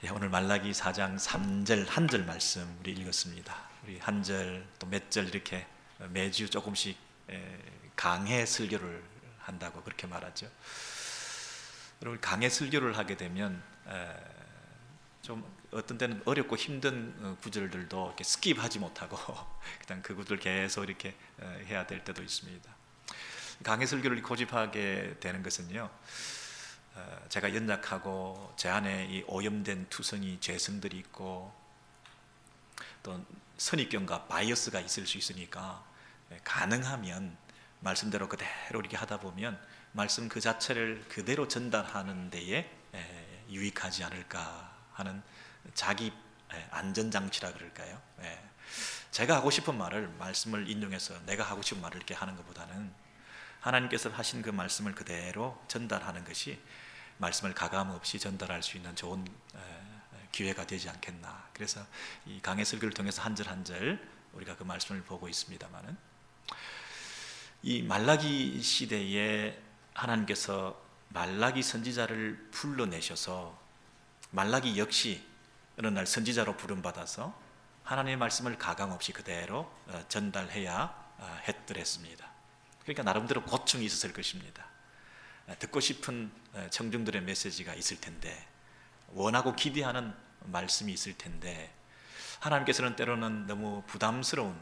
오늘 말라기 4장 3절 한 절 말씀 우리 읽었습니다. 우리 한 절 또 몇 절 이렇게 매주 조금씩 강해 설교를 한다고 그렇게 말하죠. 여러분, 강해 설교를 하게 되면 좀 어떤 때는 어렵고 힘든 구절들도 이렇게 스킵하지 못하고 그냥 그 구절 계속 이렇게 해야 될 때도 있습니다. 강해 설교를 고집하게 되는 것은요, 제가 연약하고 제 안에 이 오염된 투성이 죄성들이 있고 또 선입견과 바이어스가 있을 수 있으니까 가능하면 말씀대로 그대로 이렇게 하다 보면 말씀 그 자체를 그대로 전달하는 데에 유익하지 않을까 하는 자기 안전장치라 그럴까요? 제가 하고 싶은 말을 말씀을 인용해서 내가 하고 싶은 말을 이렇게 하는 것보다는 하나님께서 하신 그 말씀을 그대로 전달하는 것이 말씀을 가감 없이 전달할 수 있는 좋은 기회가 되지 않겠나. 그래서 이 강해 설교를 통해서 한 절 한 절 우리가 그 말씀을 보고 있습니다만은, 이 말라기 시대에 하나님께서 말라기 선지자를 불러내셔서 말라기 역시 어느 날 선지자로 부름받아서 하나님의 말씀을 가감 없이 그대로 전달해야 했더랬습니다. 그러니까 나름대로 고충이 있었을 것입니다. 듣고 싶은 청중들의 메시지가 있을 텐데, 원하고 기대하는 말씀이 있을 텐데, 하나님께서는 때로는 너무 부담스러운,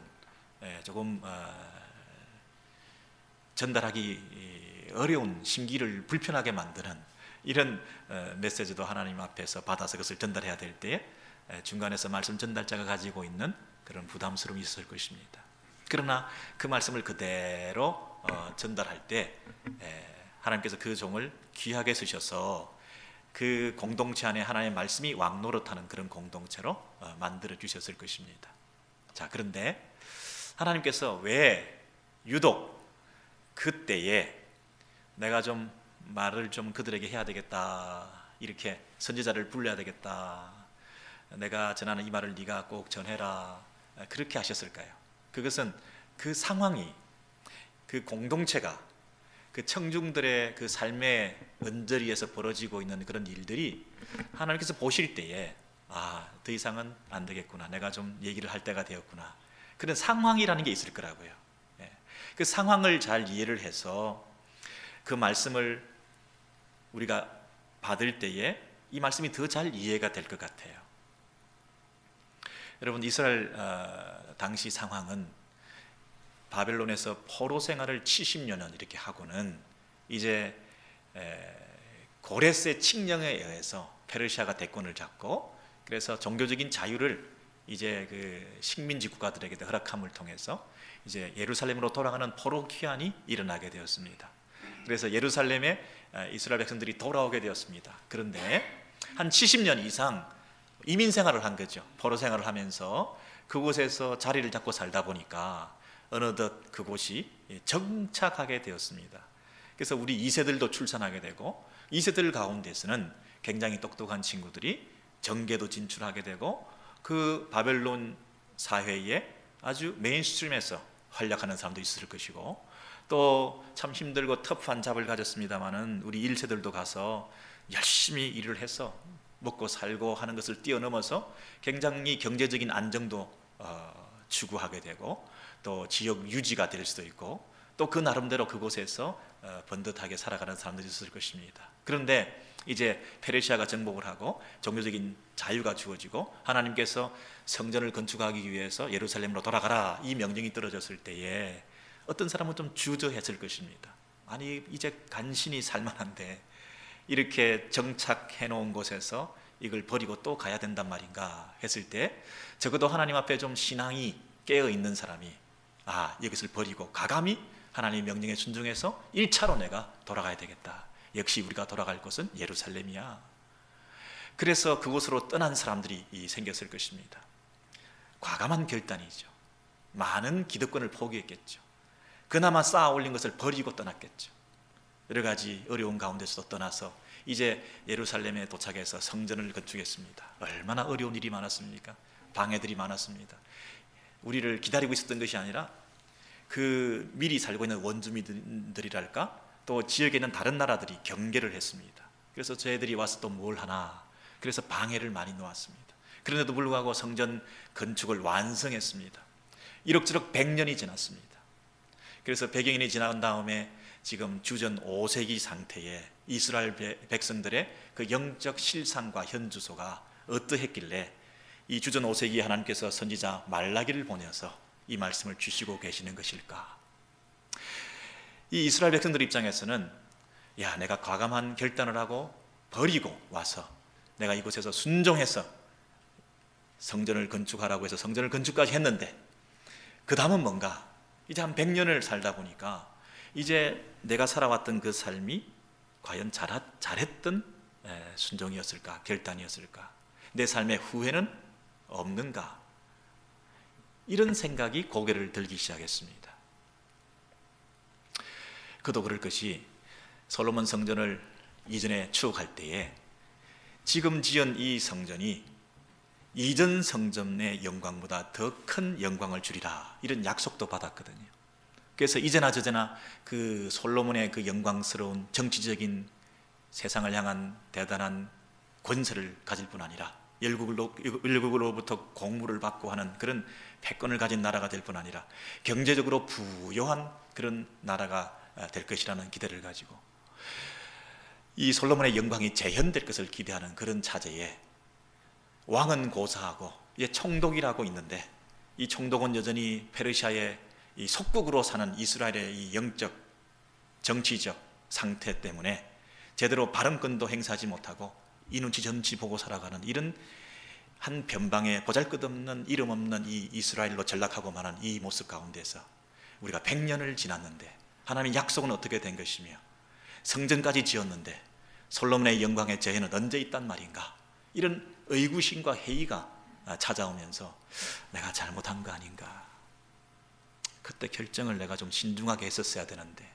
조금 전달하기 어려운, 심기를 불편하게 만드는 이런 메시지도 하나님 앞에서 받아서 그것을 전달해야 될 때에 중간에서 말씀 전달자가 가지고 있는 그런 부담스러움이 있을 것입니다. 그러나 그 말씀을 그대로 전달할 때 하나님께서 그 종을 귀하게 쓰셔서 그 공동체 안에 하나님의 말씀이 왕노릇하는 그런 공동체로 만들어 주셨을 것입니다. 자, 그런데 하나님께서 왜 유독 그때에 내가 좀 말을 좀 그들에게 해야 되겠다, 이렇게 선지자를 불러야 되겠다, 내가 전하는 이 말을 네가 꼭 전해라, 그렇게 하셨을까요? 그것은 그 상황이, 그 공동체가, 그 청중들의 그 삶의 언저리에서 벌어지고 있는 그런 일들이 하나님께서 보실 때에 더 이상은 안 되겠구나, 내가 좀 얘기를 할 때가 되었구나, 그런 상황이라는 게 있을 거라고요. 그 상황을 잘 이해를 해서 그 말씀을 우리가 받을 때에 이 말씀이 더 잘 이해가 될 것 같아요. 여러분, 이스라엘 당시 상황은 바벨론에서 포로 생활을 70년을 이렇게 하고는 이제 고레스의 칙령에 의해서 페르시아가 대권을 잡고, 그래서 종교적인 자유를 이제 그 식민지 국가들에게 허락함을 통해서 이제 예루살렘으로 돌아가는 포로 귀환이 일어나게 되었습니다. 그래서 예루살렘에 이스라엘 백성들이 돌아오게 되었습니다. 그런데 한 70년 이상 이민 생활을 한 거죠. 포로 생활을 하면서 그곳에서 자리를 잡고 살다 보니까 어느덧 그곳이 정착하게 되었습니다. 그래서 우리 2세들도 출산하게 되고, 2세들 가운데서는 굉장히 똑똑한 친구들이 정계도 진출하게 되고, 그 바벨론 사회에 아주 메인스트림에서 활약하는 사람도 있을 것이고, 또 참 힘들고 터프한 잡을 가졌습니다마는 우리 1세들도 가서 열심히 일을 해서 먹고 살고 하는 것을 뛰어넘어서 굉장히 경제적인 안정도 추구하게 되고, 또 지역 유지가 될 수도 있고, 또 그 나름대로 그곳에서 번듯하게 살아가는 사람들이 있을 것입니다. 그런데 이제 페르시아가 정복을 하고 종교적인 자유가 주어지고 하나님께서 성전을 건축하기 위해서 예루살렘으로 돌아가라, 이 명령이 떨어졌을 때에 어떤 사람은 좀 주저했을 것입니다. 아니, 이제 간신히 살만한데 이렇게 정착해 놓은 곳에서 이걸 버리고 또 가야 된단 말인가 했을 때, 적어도 하나님 앞에 좀 신앙이 깨어 있는 사람이 이것을 버리고 가감히 하나님의 명령에 순종해서 1차로 내가 돌아가야 되겠다, 역시 우리가 돌아갈 곳은 예루살렘이야. 그래서 그곳으로 떠난 사람들이 생겼을 것입니다. 과감한 결단이죠. 많은 기득권을 포기했겠죠. 그나마 쌓아 올린 것을 버리고 떠났겠죠. 여러 가지 어려운 가운데서도 떠나서 이제 예루살렘에 도착해서 성전을 건축했습니다. 얼마나 어려운 일이 많았습니까? 방해들이 많았습니다. 우리를 기다리고 있었던 것이 아니라 그 미리 살고 있는 원주민들이랄까, 또 지역에 있는 다른 나라들이 경계를 했습니다. 그래서 저희들이 와서 또 뭘 하나, 그래서 방해를 많이 놓았습니다. 그런데도 불구하고 성전 건축을 완성했습니다. 이럭저럭 100년이 지났습니다. 그래서 100여년이 지난 다음에 지금 주전 5세기 상태의 이스라엘 백성들의 그 영적 실상과 현주소가 어떠했길래 이 주전 5세기 하나님께서 선지자 말라기를 보내서 이 말씀을 주시고 계시는 것일까? 이 이스라엘 백성들 입장에서는 야, 내가 과감한 결단을 하고 버리고 와서 내가 이곳에서 순종해서 성전을 건축하라고 해서 성전을 건축까지 했는데 그 다음은 뭔가? 이제 한 100년을 살다 보니까 이제 내가 살아왔던 그 삶이 과연 잘했던 순종이었을까? 결단이었을까? 내 삶의 후회는 없는가? 이런 생각이 고개를 들기 시작했습니다. 그도 그럴 것이 솔로몬 성전을 이전에 추억할 때에 지금 지은 이 성전이 이전 성전의 영광보다 더 큰 영광을 주리라, 이런 약속도 받았거든요. 그래서 이제나 저제나 그 솔로몬의 그 영광스러운 정치적인 세상을 향한 대단한 권세를 가질 뿐 아니라 열국으로부터 공물을 받고 하는 그런 패권을 가진 나라가 될 뿐 아니라 경제적으로 부유한 그런 나라가 될 것이라는 기대를 가지고 이 솔로몬의 영광이 재현될 것을 기대하는 그런 차제에 왕은 고사하고 총독이라고 있는데 이 총독은 여전히 페르시아의 이 속국으로 사는 이스라엘의 이 영적 정치적 상태 때문에 제대로 발언권도 행사하지 못하고 이 눈치 저 눈치 보고 살아가는 이런 한 변방에 보잘것없는 이름 없는 이 이스라엘로 전락하고 마는 이 모습 가운데서 우리가 100년을 지났는데 하나님의 약속은 어떻게 된 것이며 성전까지 지었는데 솔로몬의 영광의 재현은 언제 있단 말인가? 이런 의구심과 회의가 찾아오면서 내가 잘못한 거 아닌가? 그때 결정을 내가 좀 신중하게 했었어야 되는데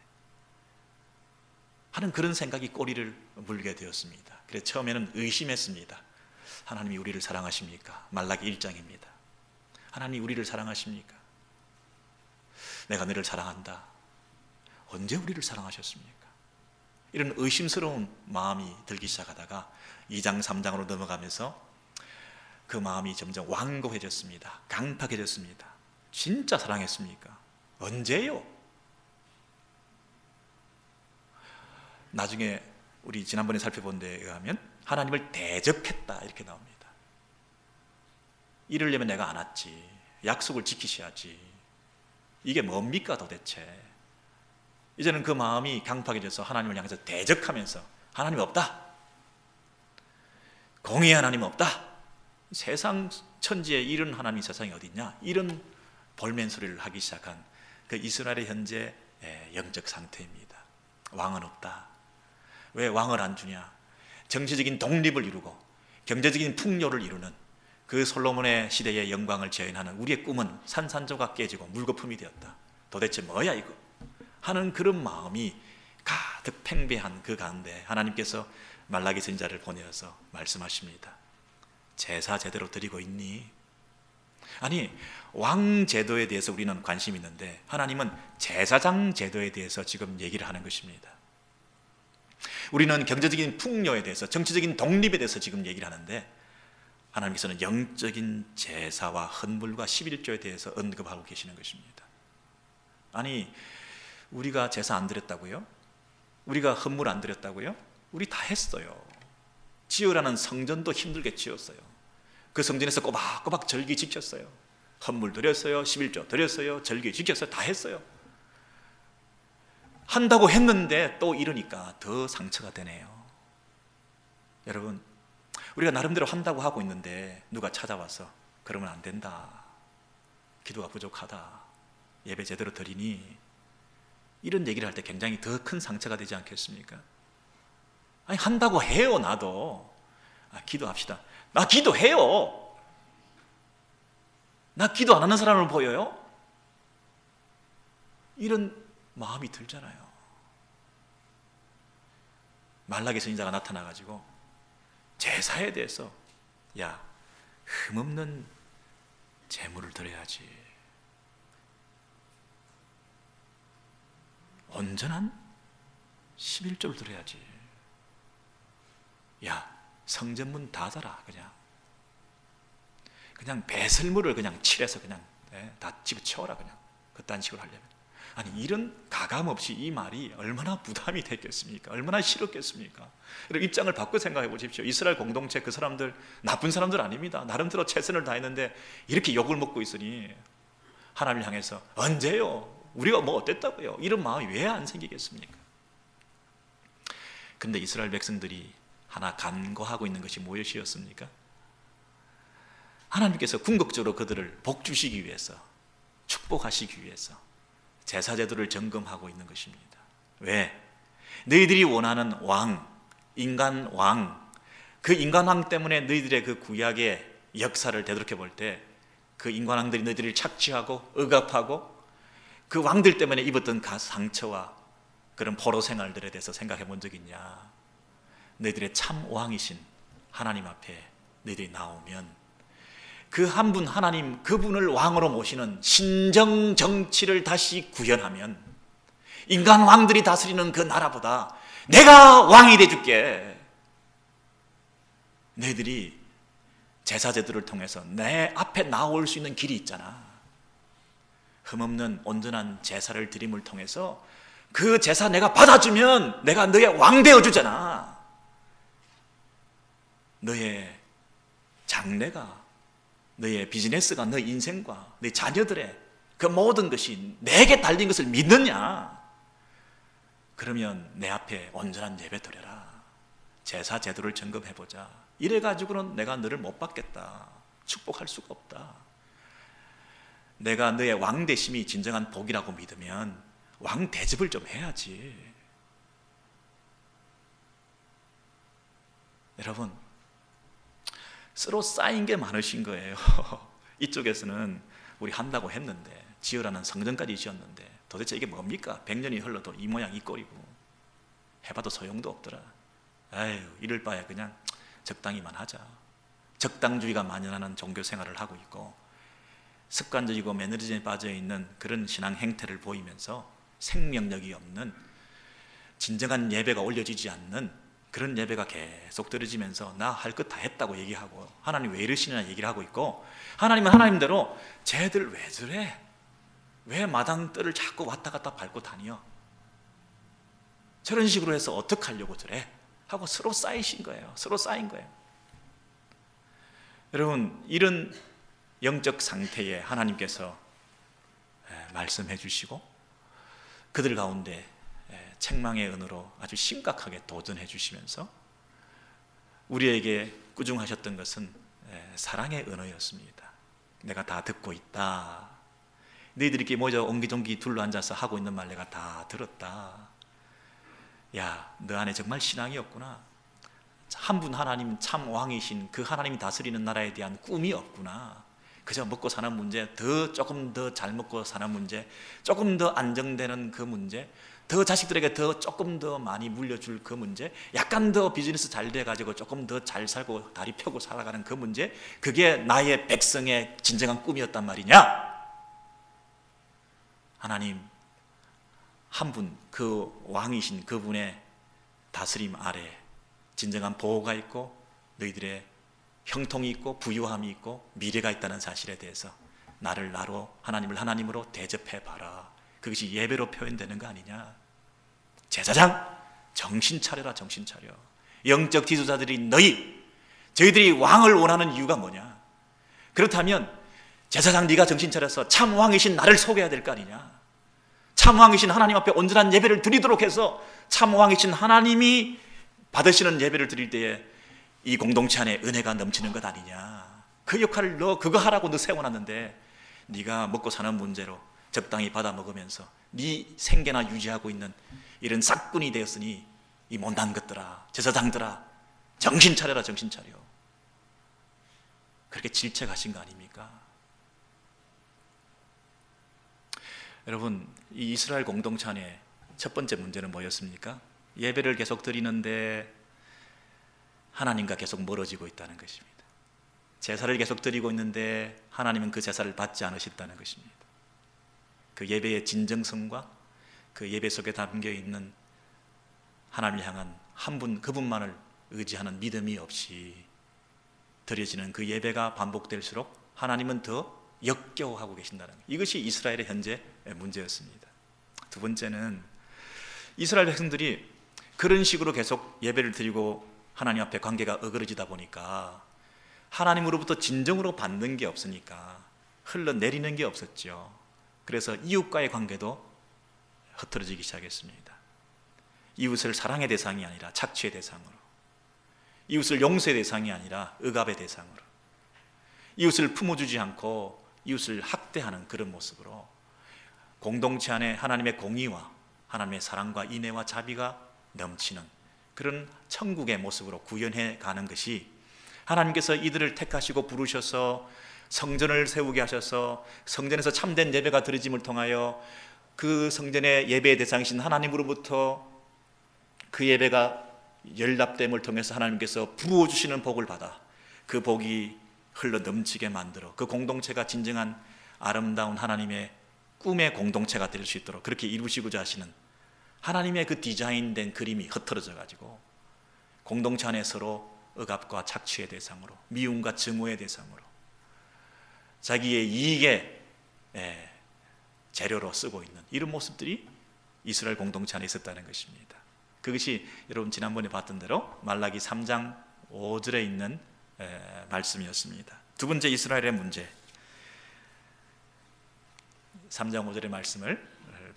하는 그런 생각이 꼬리를 물게 되었습니다. 그래서 처음에는 의심했습니다. 하나님이 우리를 사랑하십니까? 말라기 1장입니다. 하나님이 우리를 사랑하십니까? 내가 너를 사랑한다. 언제 우리를 사랑하셨습니까? 이런 의심스러운 마음이 들기 시작하다가 2장 3장으로 넘어가면서 그 마음이 점점 완고해졌습니다. 강팍해졌습니다. 진짜 사랑했습니까? 언제요? 나중에 우리 지난번에 살펴본 데에 의하면 하나님을 대적했다 이렇게 나옵니다. 이러려면 내가 안 왔지. 약속을 지키셔야지. 이게 뭡니까 도대체? 이제는 그 마음이 강팍해져서 하나님을 향해서 대적하면서 하나님 없다. 공의의 하나님 없다. 세상 천지에 이런 하나님이 세상에 어디 있냐? 이런 볼멘 소리를 하기 시작한 그 이스라엘의 현재 영적 상태입니다. 왕은 없다. 왜 왕을 안 주냐? 정치적인 독립을 이루고 경제적인 풍요를 이루는 그 솔로몬의 시대의 영광을 재현하는 우리의 꿈은 산산조각 깨지고 물거품이 되었다. 도대체 뭐야 이거? 하는 그런 마음이 가득 팽배한 그 가운데 하나님께서 말라기 선지자를 보내어서 말씀하십니다. 제사 제대로 드리고 있니? 아니, 왕 제도에 대해서 우리는 관심이 있는데 하나님은 제사장 제도에 대해서 지금 얘기를 하는 것입니다. 우리는 경제적인 풍요에 대해서 정치적인 독립에 대해서 지금 얘기를 하는데 하나님께서는 영적인 제사와 헌물과 11조에 대해서 언급하고 계시는 것입니다. 아니, 우리가 제사 안 드렸다고요? 우리가 헌물 안 드렸다고요? 우리 다 했어요. 지으라는 성전도 힘들게 지었어요. 그 성전에서 꼬박꼬박 절기 지켰어요. 헌물 드렸어요. 11조 드렸어요. 절기 지켰어요. 다 했어요. 한다고 했는데 또 이러니까 더 상처가 되네요. 여러분, 우리가 나름대로 한다고 하고 있는데 누가 찾아와서 그러면 안 된다. 기도가 부족하다. 예배 제대로 드리니? 이런 얘기를 할 때 굉장히 더 큰 상처가 되지 않겠습니까? 아니, 한다고 해요. 나도 기도합시다. 나 기도해요. 나 기도 안 하는 사람을 보여요? 이런 마음이 들잖아요. 말라기 선지자가 나타나가지고 제사에 대해서 야, 흠없는 제물을 드려야지. 온전한 11조를 드려야지. 야, 성전문 닫아라. 그냥 배설물을 그냥 칠해서 그냥 다 집어치워라. 그냥 그딴 식으로 하려면. 아니, 이런 가감 없이 이 말이 얼마나 부담이 됐겠습니까? 얼마나 싫었겠습니까? 여러분, 입장을 바꿔 생각해 보십시오. 이스라엘 공동체 그 사람들 나쁜 사람들 아닙니다. 나름대로 최선을 다했는데 이렇게 욕을 먹고 있으니 하나님을 향해서 언제요? 우리가 뭐 어땠다고요? 이런 마음이 왜 안 생기겠습니까? 근데 이스라엘 백성들이 하나 간과하고 있는 것이 무엇이었습니까? 하나님께서 궁극적으로 그들을 복 주시기 위해서, 축복하시기 위해서 제사제도를 점검하고 있는 것입니다. 왜? 너희들이 원하는 왕, 인간 왕, 그 인간 왕 때문에 너희들의 그 구약의 역사를 되돌이켜 볼 때 그 인간 왕들이 너희들을 착취하고 억압하고 그 왕들 때문에 입었던 상처와 그런 포로 생활들에 대해서 생각해 본 적 있냐? 너희들의 참 왕이신 하나님 앞에 너희들이 나오면 그 한 분 하나님, 그분을 왕으로 모시는 신정 정치를 다시 구현하면 인간 왕들이 다스리는 그 나라보다 내가 왕이 돼줄게. 너희들이 제사제도를 통해서 내 앞에 나올 수 있는 길이 있잖아. 흠없는 온전한 제사를 드림을 통해서 그 제사 내가 받아주면 내가 너의 왕 되어주잖아. 너의 장래가, 너의 비즈니스가, 너의 인생과 너의 자녀들의 그 모든 것이 내게 달린 것을 믿느냐? 그러면 내 앞에 온전한 예배 드려라. 제사 제도를 점검해보자. 이래가지고는 내가 너를 못 받겠다. 축복할 수가 없다. 내가 너의 왕 되심이 진정한 복이라고 믿으면 왕 대접을 좀 해야지. 여러분, 서로 쌓인 게 많으신 거예요. 이쪽에서는 우리 한다고 했는데, 지으라는 성전까지 지었는데 도대체 이게 뭡니까? 100년이 흘러도 이 모양 이 꼴이고 해봐도 소용도 없더라. 아유, 이럴 바에 그냥 적당히만 하자. 적당주의가 만연하는 종교 생활을 하고 있고 습관적이고 매너리즘에 빠져있는 그런 신앙 행태를 보이면서 생명력이 없는, 진정한 예배가 올려지지 않는 그런 예배가 계속 들어지면서 나 할 것 다 했다고 얘기하고 하나님 왜 이러시냐 얘기를 하고 있고, 하나님은 하나님대로 쟤들 왜 저래? 왜 마당 뜰을 자꾸 왔다 갔다 밟고 다녀? 저런 식으로 해서 어떻게 하려고 저래? 하고 서로 쌓이신 거예요. 서로 쌓인 거예요. 여러분, 이런 영적 상태에 하나님께서 말씀해 주시고 그들 가운데 책망의 은으로 아주 심각하게 도전해 주시면서 우리에게 꾸중하셨던 것은 사랑의 언어였습니다. 내가 다 듣고 있다. 너희들이 이렇게 모여 옹기종기 둘러앉아서 하고 있는 말 내가 다 들었다. 야, 너 안에 정말 신앙이 없구나. 한 분 하나님 참 왕이신 그 하나님이 다스리는 나라에 대한 꿈이 없구나. 그저 먹고 사는 문제, 조금 더 잘 먹고 사는 문제, 조금 더 안정되는 그 문제, 더 자식들에게 조금 더 많이 물려줄 그 문제, 약간 더 비즈니스 잘 돼가지고 조금 더 잘 살고 다리 펴고 살아가는 그 문제, 그게 나의 백성의 진정한 꿈이었단 말이냐? 하나님 한 분, 그 왕이신 그분의 다스림 아래 진정한 보호가 있고 너희들의 형통이 있고 부유함이 있고 미래가 있다는 사실에 대해서 나를 나로, 하나님을 하나님으로 대접해봐라. 그것이 예배로 표현되는 거 아니냐? 제사장, 정신 차려라. 정신 차려. 영적 지도자들이 저희들이 왕을 원하는 이유가 뭐냐? 그렇다면 제사장 네가 정신 차려서 참 왕이신 나를 속여야 될 거 아니냐? 참 왕이신 하나님 앞에 온전한 예배를 드리도록 해서 참 왕이신 하나님이 받으시는 예배를 드릴 때에 이 공동체 안에 은혜가 넘치는 것 아니냐? 그 역할을 그거 하라고 너 세워놨는데 네가 먹고 사는 문제로 적당히 받아 먹으면서 네 생계나 유지하고 있는 이런 싹군이 되었으니 이 못난 것들아, 제사장들아, 정신 차려라. 정신 차려. 그렇게 질책하신 거 아닙니까? 여러분, 이 이스라엘 공동체 안에 첫 번째 문제는 뭐였습니까? 예배를 계속 드리는데 하나님과 계속 멀어지고 있다는 것입니다. 제사를 계속 드리고 있는데 하나님은 그 제사를 받지 않으셨다는 것입니다. 그 예배의 진정성과 그 예배 속에 담겨 있는 하나님을 향한 한 분, 그분만을 의지하는 믿음이 없이 드려지는 그 예배가 반복될수록 하나님은 더 역겨워하고 계신다는 것. 이것이 이스라엘의 현재 문제였습니다. 두 번째는 이스라엘 백성들이 그런 식으로 계속 예배를 드리고 하나님 앞에 관계가 어그러지다 보니까 하나님으로부터 진정으로 받는 게 없으니까 흘러내리는 게 없었죠. 그래서 이웃과의 관계도 흐트러지기 시작했습니다. 이웃을 사랑의 대상이 아니라 착취의 대상으로, 이웃을 용서의 대상이 아니라 억압의 대상으로, 이웃을 품어주지 않고 이웃을 학대하는 그런 모습으로 공동체 안에 하나님의 공의와 하나님의 사랑과 인애와 자비가 넘치는 그런 천국의 모습으로 구현해 가는 것이, 하나님께서 이들을 택하시고 부르셔서 성전을 세우게 하셔서 성전에서 참된 예배가 드려짐을 통하여 그 성전의 예배의 대상이신 하나님으로부터 그 예배가 연락됨을 통해서 하나님께서 부어주시는 복을 받아 그 복이 흘러 넘치게 만들어 그 공동체가 진정한 아름다운 하나님의 꿈의 공동체가 될 수 있도록 그렇게 이루시고자 하시는 하나님의 그 디자인된 그림이 흐트러져 가지고 공동체 안에 서로 억압과 착취의 대상으로, 미움과 증오의 대상으로, 자기의 이익의 재료로 쓰고 있는 이런 모습들이 이스라엘 공동체 안에 있었다는 것입니다. 그것이 여러분 지난번에 봤던 대로 말라기 3장 5절에 있는 말씀이었습니다. 두 번째 이스라엘의 문제, 3장 5절의 말씀을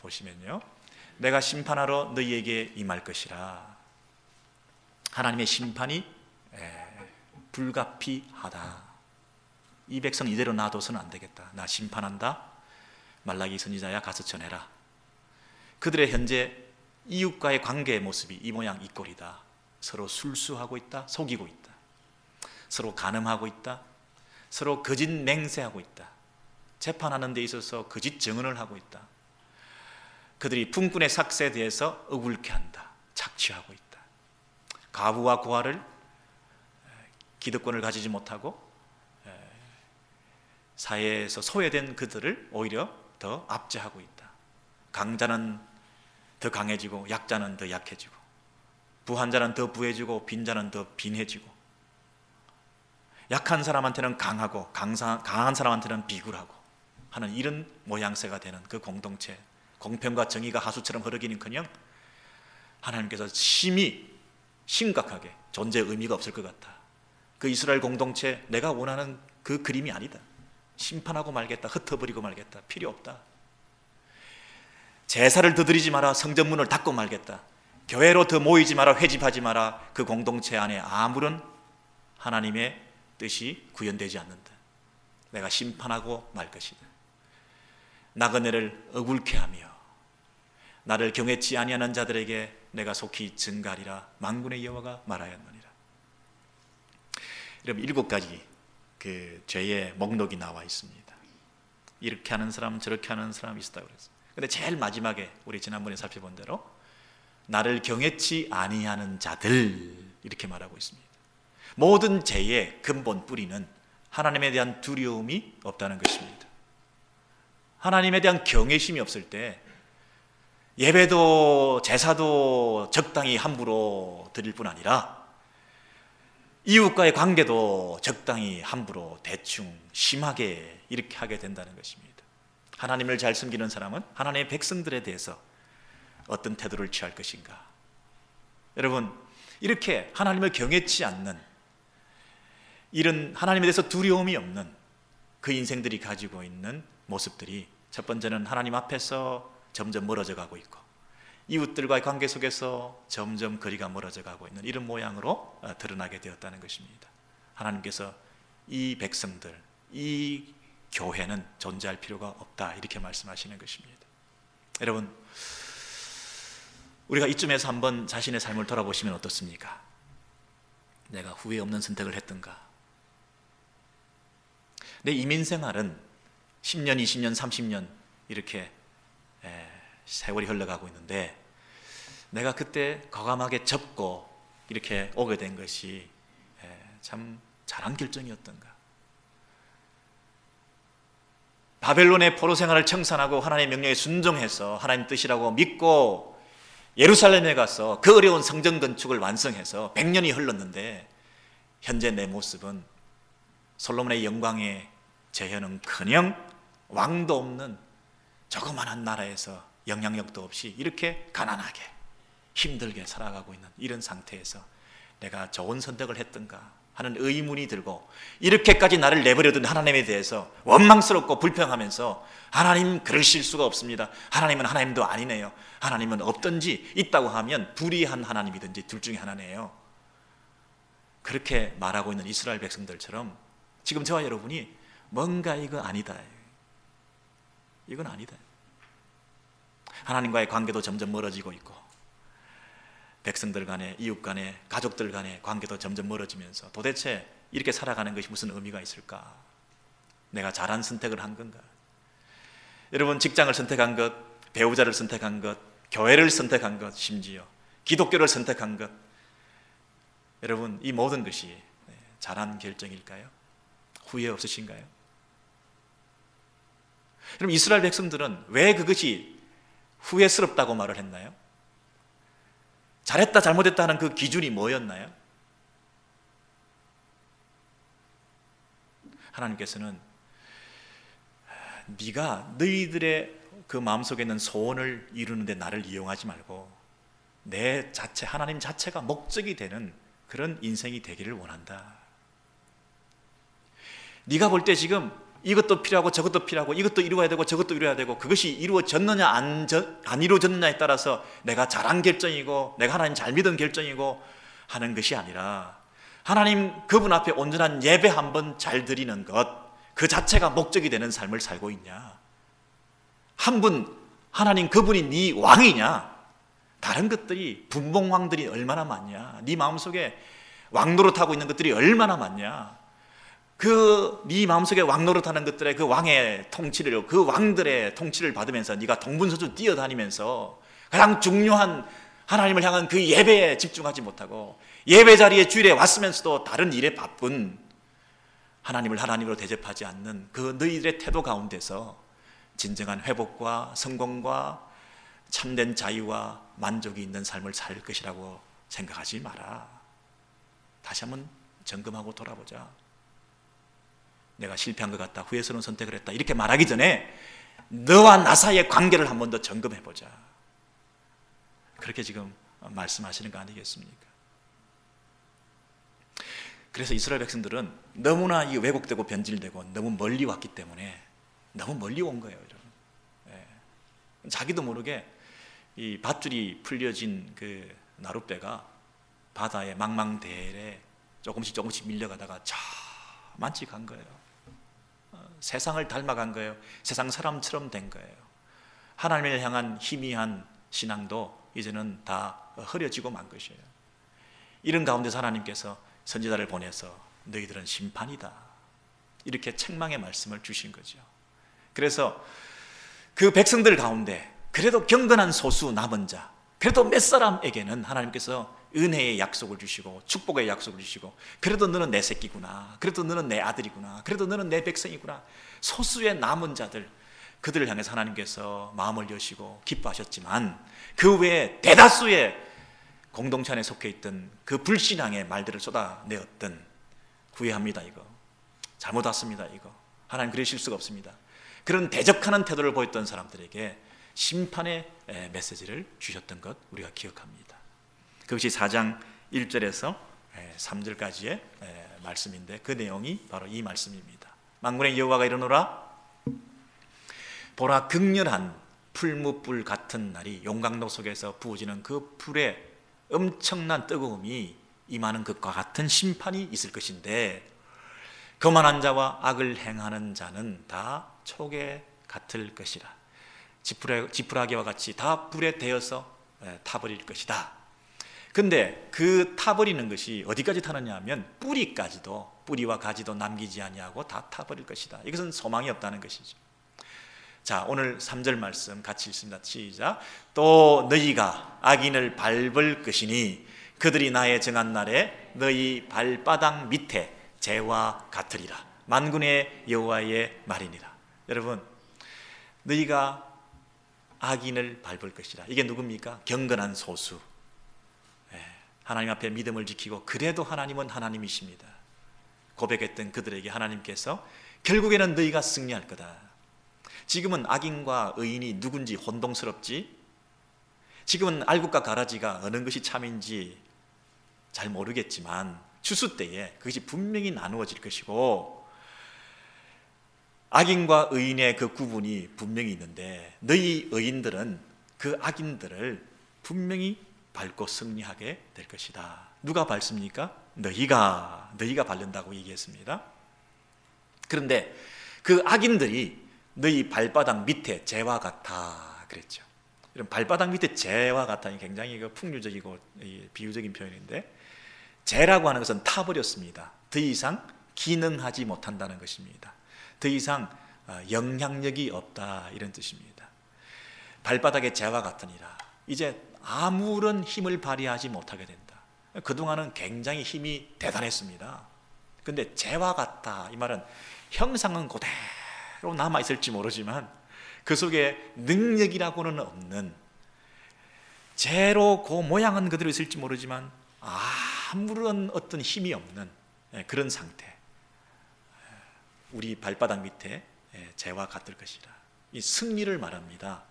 보시면요, 내가 심판하러 너희에게 임할 것이라. 하나님의 심판이 불가피하다. 이 백성 이대로 놔둬서는 안 되겠다. 나 심판한다. 말라기 선지자야 가서 전해라. 그들의 현재 이웃과의 관계의 모습이 이 모양 이 꼴이다. 서로 술수하고 있다. 속이고 있다. 서로 간음하고 있다. 서로 거짓 맹세하고 있다. 재판하는 데 있어서 거짓 증언을 하고 있다. 그들이 품꾼의 삭세에 대해서 억울케 한다. 착취하고 있다. 가부와 고아를 기득권을 가지지 못하고 사회에서 소외된 그들을 오히려 더 압제하고 있다. 강자는 더 강해지고 약자는 더 약해지고, 부한 자는 더 부해지고 빈자는 더 빈해지고, 약한 사람한테는 강하고 강한 사람한테는 비굴하고 하는 이런 모양새가 되는 그 공동체, 공평과 정의가 하수처럼 흐르기는커녕 하나님께서 심각하게 존재의 의미가 없을 것 같아. 그 이스라엘 공동체, 내가 원하는 그 그림이 아니다. 심판하고 말겠다. 흩어버리고 말겠다. 필요 없다. 제사를 더 드리지 마라. 성전문을 닫고 말겠다. 교회로 더 모이지 마라. 회집하지 마라. 그 공동체 안에 아무런 하나님의 뜻이 구현되지 않는다. 내가 심판하고 말 것이다. 나그네를 억울케 하며 나를 경외치 아니하는 자들에게 내가 속히 증가하리라. 만군의 여호와가 말하였느니라. 여러분, 7가지 그 죄의 목록이 나와 있습니다. 이렇게 하는 사람 저렇게 하는 사람이 있었다고 그랬어요. 근데 제일 마지막에 우리 지난번에 살펴본 대로 나를 경외치 아니하는 자들 이렇게 말하고 있습니다. 모든 죄의 근본 뿌리는 하나님에 대한 두려움이 없다는 것입니다. 하나님에 대한 경외심이 없을 때 예배도 제사도 적당히 함부로 드릴 뿐 아니라 이웃과의 관계도 적당히 함부로 대충 심하게 이렇게 하게 된다는 것입니다. 하나님을 잘 섬기는 사람은 하나님의 백성들에 대해서 어떤 태도를 취할 것인가. 여러분, 이렇게 하나님을 경외치 않는, 이런 하나님에 대해서 두려움이 없는 그 인생들이 가지고 있는 모습들이, 첫 번째는 하나님 앞에서 점점 멀어져 가고 있고 이웃들과의 관계 속에서 점점 거리가 멀어져 가고 있는 이런 모양으로 드러나게 되었다는 것입니다. 하나님께서 이 백성들, 이 교회는 존재할 필요가 없다 이렇게 말씀하시는 것입니다. 여러분, 우리가 이쯤에서 한번 자신의 삶을 돌아보시면 어떻습니까? 내가 후회 없는 선택을 했던가? 내 이민생활은 10년, 20년, 30년 이렇게 세월이 흘러가고 있는데 내가 그때 과감하게 접고 이렇게 오게 된 것이 참 잘한 결정이었던가? 바벨론의 포로 생활을 청산하고 하나님의 명령에 순종해서 하나님 뜻이라고 믿고 예루살렘에 가서 그 어려운 성전 건축을 완성해서 100년이 흘렀는데 현재 내 모습은 솔로몬의 영광의 재현은커녕 왕도 없는 조그만한 나라에서 영향력도 없이 이렇게 가난하게 힘들게 살아가고 있는 이런 상태에서 내가 좋은 선택을 했던가 하는 의문이 들고, 이렇게까지 나를 내버려둔 하나님에 대해서 원망스럽고 불평하면서 하나님 그러실 수가 없습니다, 하나님은 하나님도 아니네요, 하나님은 없든지 있다고 하면 불의한 하나님이든지 둘 중에 하나네요. 그렇게 말하고 있는 이스라엘 백성들처럼 지금 저와 여러분이 뭔가 이거 아니다, 이건 아니다, 하나님과의 관계도 점점 멀어지고 있고 백성들 간에, 이웃 간에, 가족들 간의 관계도 점점 멀어지면서 도대체 이렇게 살아가는 것이 무슨 의미가 있을까? 내가 잘한 선택을 한 건가? 여러분, 직장을 선택한 것, 배우자를 선택한 것, 교회를 선택한 것, 심지어 기독교를 선택한 것, 여러분, 이 모든 것이 잘한 결정일까요? 후회 없으신가요? 그럼 이스라엘 백성들은 왜 그것이 후회스럽다고 말을 했나요? 잘했다 잘못했다 하는 그 기준이 뭐였나요? 하나님께서는 네가 너희들의 그 마음속에 있는 소원을 이루는데 나를 이용하지 말고 내 자체, 하나님 자체가 목적이 되는 그런 인생이 되기를 원한다. 네가 볼 때 지금 이것도 필요하고 저것도 필요하고 이것도 이루어야 되고 저것도 이루어야 되고 그것이 이루어졌느냐 안 이루어졌느냐에 따라서 내가 잘한 결정이고 내가 하나님 잘 믿은 결정이고 하는 것이 아니라 하나님 그분 앞에 온전한 예배 한번 잘 드리는 것, 그 자체가 목적이 되는 삶을 살고 있냐? 한 분 하나님 그분이 네 왕이냐? 다른 것들이 분봉왕들이 얼마나 많냐? 네 마음속에 왕노릇하고 있는 것들이 얼마나 많냐? 네 마음속에 왕노릇하는 것들의 그 왕의 통치를, 그 왕들의 통치를 받으면서 네가 동분서주 뛰어다니면서 가장 중요한 하나님을 향한 그 예배에 집중하지 못하고 예배 자리에 주일에 왔으면서도 다른 일에 바쁜 하나님을 하나님으로 대접하지 않는 그 너희들의 태도 가운데서 진정한 회복과 성공과 참된 자유와 만족이 있는 삶을 살 것이라고 생각하지 마라. 다시 한번 점검하고 돌아보자. 내가 실패한 것 같다, 후회스러운 선택을 했다, 이렇게 말하기 전에 너와 나 사이의 관계를 한 번 더 점검해보자. 그렇게 지금 말씀하시는 거 아니겠습니까? 그래서 이스라엘 백성들은 너무나 왜곡되고 변질되고 너무 멀리 왔기 때문에 너무 멀리 온 거예요, 여러분. 자기도 모르게 이 밧줄이 풀려진 그 나룻배가 바다의 망망대해에 조금씩 밀려가다가 저만치 간 거예요. 세상을 닮아간 거예요. 세상 사람처럼 된 거예요. 하나님을 향한 희미한 신앙도 이제는 다 흐려지고 만 것이에요. 이런 가운데서 하나님께서 선지자를 보내서 너희들은 심판이다, 이렇게 책망의 말씀을 주신 거죠. 그래서 그 백성들 가운데 그래도 경건한 소수 남은 자, 그래도 몇 사람에게는 하나님께서 은혜의 약속을 주시고 축복의 약속을 주시고, 그래도 너는 내 새끼구나, 그래도 너는 내 아들이구나, 그래도 너는 내 백성이구나, 소수의 남은 자들, 그들을 향해서 하나님께서 마음을 여시고 기뻐하셨지만 그 외에 대다수의 공동체 안에 속해 있던 그 불신앙의 말들을 쏟아내었던, 후회합니다, 이거 잘못 왔습니다, 이거 하나님 그러실 수가 없습니다, 그런 대적하는 태도를 보였던 사람들에게 심판의 메시지를 주셨던 것 우리가 기억합니다. 그것이 4장 1절에서 3절까지의 말씀인데 그 내용이 바로 이 말씀입니다. 만군의 여호와가 이르노라, 보라 극렬한 풀무불 같은 날이 용광로 속에서 부어지는 그 불의 엄청난 뜨거움이 임하는 것과 같은 심판이 있을 것인데 거만한 자와 악을 행하는 자는 다 촉에 같을 것이라. 지푸라기와 같이 다 불에 데어서 타버릴 것이다. 근데 그 타버리는 것이 어디까지 타느냐 하면 뿌리까지도, 뿌리와 가지도 남기지 아니하고 다 타버릴 것이다. 이것은 소망이 없다는 것이죠. 자, 오늘 3절 말씀 같이 읽습니다. 시작. 또 너희가 악인을 밟을 것이니 그들이 나의 정한 날에 너희 발바닥 밑에 재와 같으리라. 만군의 여호와의 말이니라. 여러분, 너희가 악인을 밟을 것이라. 이게 누굽니까? 경건한 소수. 하나님 앞에 믿음을 지키고 그래도 하나님은 하나님이십니다 고백했던 그들에게 하나님께서 결국에는 너희가 승리할 거다. 지금은 악인과 의인이 누군지 혼동스럽지, 지금은 알곡과 가라지가 어느 것이 참인지 잘 모르겠지만 추수 때에 그것이 분명히 나누어질 것이고, 악인과 의인의 그 구분이 분명히 있는데 너희 의인들은 그 악인들을 분명히 밟고 승리하게 될 것이다. 누가 밟습니까? 너희가 밟는다고 얘기했습니다. 그런데 그 악인들이 너희 발바닥 밑에 재와 같아 그랬죠. 이런 발바닥 밑에 재와 같다니 굉장히 풍류적이고 비유적인 표현인데, 재라고 하는 것은 타버렸습니다. 더 이상 기능하지 못한다는 것입니다. 더 이상 영향력이 없다, 이런 뜻입니다. 발바닥에 재와 같으니라. 이제 아무런 힘을 발휘하지 못하게 된다. 그동안은 굉장히 힘이 대단했습니다. 그런데 재와 같다, 이 말은 형상은 그대로 남아있을지 모르지만 그 속에 능력이라고는 없는, 재로 그 모양은 그대로 있을지 모르지만 아무런 어떤 힘이 없는 그런 상태. 우리 발바닥 밑에 재와 같을 것이라. 이 승리를 말합니다.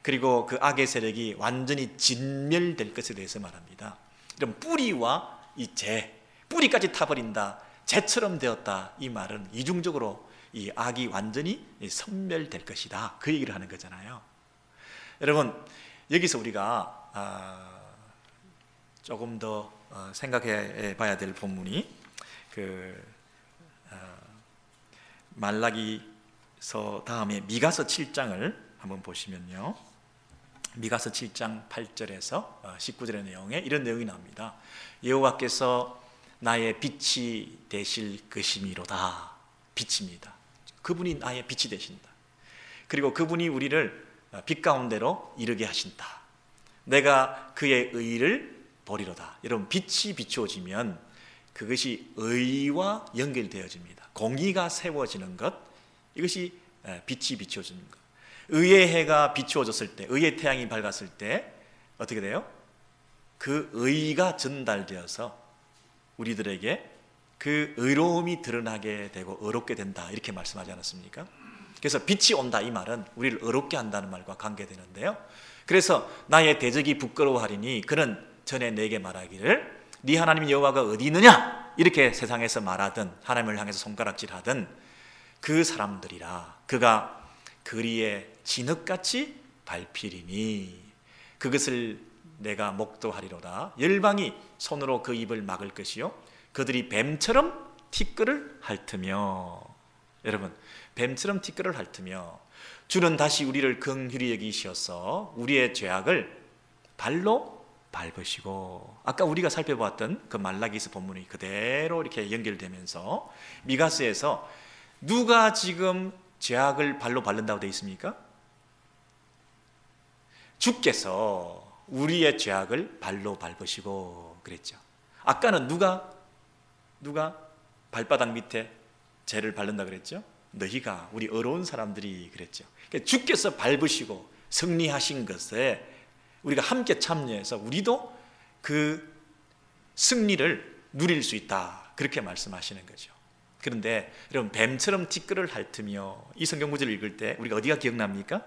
그리고 그 악의 세력이 완전히 진멸될 것에 대해서 말합니다. 이런 뿌리와 이 재, 뿌리까지 타버린다, 재처럼 되었다, 이 말은 이중적으로 이 악이 완전히 섬멸될 것이다, 그 얘기를 하는 거잖아요. 여러분, 여기서 우리가 조금 더 생각해 봐야 될 본문이 말라기서 다음에 미가서 7장을 한번 보시면요, 미가서 7장 8절에서 19절의 내용에 이런 내용이 나옵니다. 여호와께서 나의 빛이 되실 것이미로다. 빛입니다. 그분이 나의 빛이 되신다. 그리고 그분이 우리를 빛 가운데로 이르게 하신다. 내가 그의 의를 보리로다. 여러분, 빛이 비추어지면 그것이 의와 연결되어집니다. 공의가 세워지는 것, 이것이 빛이 비추어지는 것. 의의 해가 비추어졌을 때, 의의 태양이 밝았을 때 어떻게 돼요? 그 의가 전달되어서 우리들에게 그 의로움이 드러나게 되고 의롭게 된다, 이렇게 말씀하지 않았습니까? 그래서 빛이 온다, 이 말은 우리를 의롭게 한다는 말과 관계되는데요. 그래서 나의 대적이 부끄러워하리니 그는 전에 내게 말하기를 네 하나님 여호와가 어디 있느냐, 이렇게 세상에서 말하던, 하나님을 향해서 손가락질하던 그 사람들이라. 그가 거리에 진흙같이 밟히리니 그것을 내가 목도하리로다. 열방이 손으로 그 입을 막을 것이요 그들이 뱀처럼 티끌을 핥으며. 여러분, 뱀처럼 티끌을 핥으며 주는 다시 우리를 긍휼히 여기시어서 우리의 죄악을 발로 밟으시고. 아까 우리가 살펴보았던 그 말라기서 본문이 그대로 이렇게 연결되면서 미가서에서 누가 지금 죄악을 발로 밟는다고 되어 있습니까? 주께서 우리의 죄악을 발로 밟으시고 그랬죠. 아까는 누가 발바닥 밑에 죄를 밟는다 그랬죠? 너희가, 우리 어려운 사람들이 그랬죠. 그러니까 주께서 밟으시고 승리하신 것에 우리가 함께 참여해서 우리도 그 승리를 누릴 수 있다, 그렇게 말씀하시는 거죠. 그런데 여러분, 뱀처럼 티끌을 핥으며, 이 성경 구절을 읽을 때 우리가 어디가 기억납니까?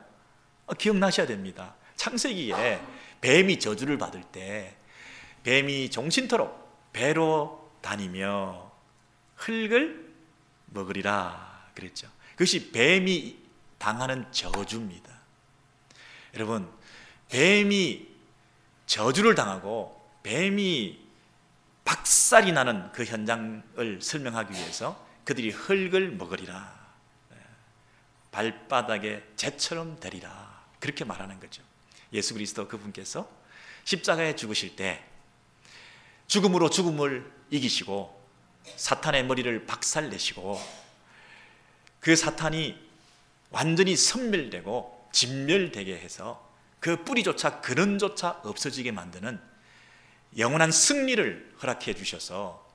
기억나셔야 됩니다. 창세기에 뱀이 저주를 받을 때 뱀이 종신토록 배로 다니며 흙을 먹으리라 그랬죠. 그것이 뱀이 당하는 저주입니다. 여러분, 뱀이 저주를 당하고 뱀이 박살이 나는 그 현장을 설명하기 위해서 그들이 흙을 먹으리라, 발바닥에 재처럼 되리라, 그렇게 말하는 거죠. 예수 그리스도 그분께서 십자가에 죽으실 때 죽음으로 죽음을 이기시고 사탄의 머리를 박살내시고 그 사탄이 완전히 섬멸되고 진멸되게 해서 그 뿌리조차 근원조차 없어지게 만드는 영원한 승리를 허락해 주셔서